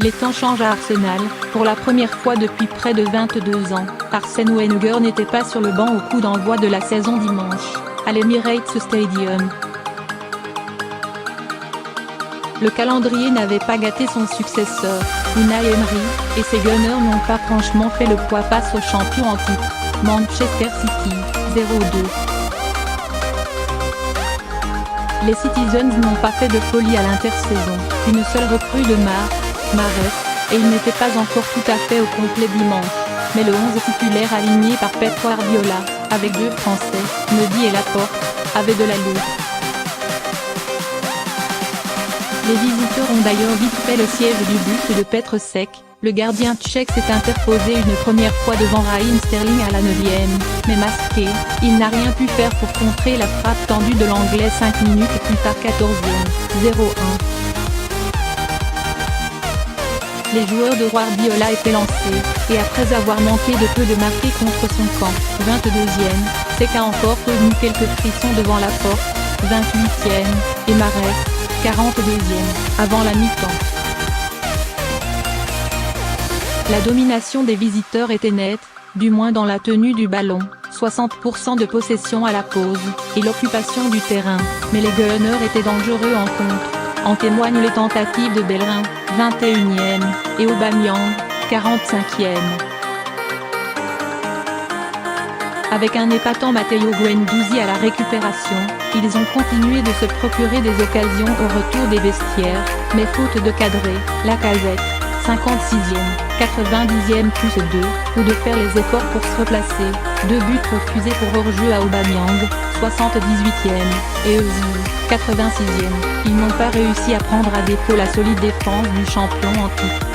Les temps changent à Arsenal. Pour la première fois depuis près de 22 ans, Arsène Wenger n'était pas sur le banc au coup d'envoi de la saison dimanche, à l'Emirates Stadium. Le calendrier n'avait pas gâté son successeur, Unai Emery, et ses Gunners n'ont pas franchement fait le poids face aux champions en titre, Manchester City, 0-2. Les Citizens n'ont pas fait de folie à l'intersaison, une seule recrue de Mahrez, et il n'était pas encore tout à fait au complet dimanche, mais le 11 titulaire aligné par Pep Guardiola, avec deux Français, Mendy et Laporte, avait de l'allure. Les visiteurs ont d'ailleurs vite fait le siège du but de Petr Cech. Le gardien tchèque s'est interposé une première fois devant Raheem Sterling à la 9e, mais masqué, il n'a rien pu faire pour contrer la frappe tendue de l'Anglais 5 minutes plus tard 14e, 0-1. Les joueurs de Guardiola étaient lancés, et après avoir manqué de peu de marquer contre son camp, 22e, Cech a encore connu quelques frissons devant Laporte, 28e, et Mahrez, 42e, avant la mi-temps. La domination des visiteurs était nette, du moins dans la tenue du ballon, 60% de possession à la pause, et l'occupation du terrain, mais les Gunners étaient dangereux en contre, en témoignent les tentatives de Bellerin, 21e, et Aubameyang, 45e. Avec un épatant Matteo Guendouzi à la récupération, ils ont continué de se procurer des occasions au retour des vestiaires, mais faute de cadrer, Lacazette, 56e, 90e plus 2, ou de faire les efforts pour se replacer, 2 buts refusés pour hors-jeu à Aubameyang, 78e, et Özil, 86e, ils n'ont pas réussi à prendre à défaut la solide défense du champion en titre.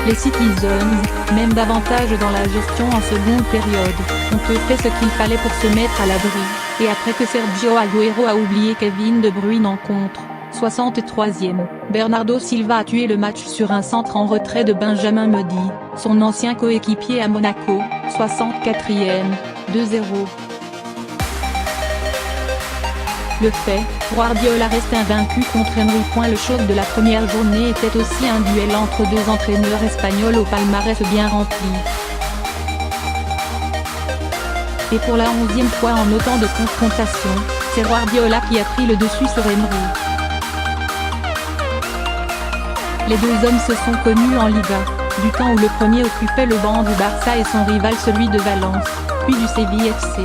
Les Citizens, même davantage dans la gestion en seconde période, ont peu fait ce qu'il fallait pour se mettre à l'abri, et après que Sergio Agüero a oublié Kevin De Bruyne en contre, 63e, Bernardo Silva a tué le match sur un centre en retrait de Benjamin Mendy, son ancien coéquipier à Monaco, 64e, 2-0. Le fait, Guardiola reste invaincu contre Emery. Le choc de la première journée était aussi un duel entre deux entraîneurs espagnols au palmarès bien rempli. Et pour la 11e fois en autant de confrontations, c'est Guardiola qui a pris le dessus sur Emery. Les deux hommes se sont connus en Liga, du temps où le premier occupait le banc du Barça et son rival celui de Valence, puis du Séville FC.